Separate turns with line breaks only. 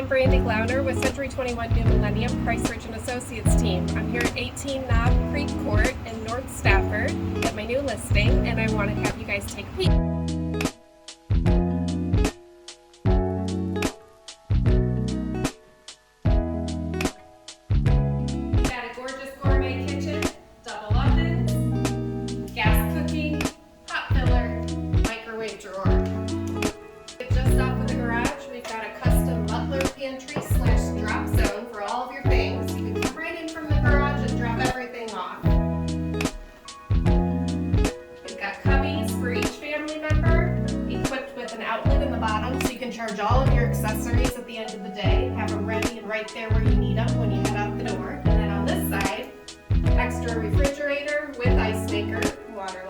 I'm Brandy Glauner with Century 21 New Millennium Christchurch & Associates team. I'm here at 18 Knob Creek Court in North Stafford at my new listing, and I want to have you guys take a peek. Got a gorgeous gourmet kitchen, double ovens, gas cooking, pot filler, microwave drawer. Just off of the garage, we've got a custom butler pantry / drop zone for all of your things. You can come right in from the garage and drop everything off. We've got cubbies for each family member, equipped with an outlet in the bottom so you can charge all of your accessories at the end of the day. Have them ready and right there where you need them when you head out the door. And then on this side, extra refrigerator with ice maker, water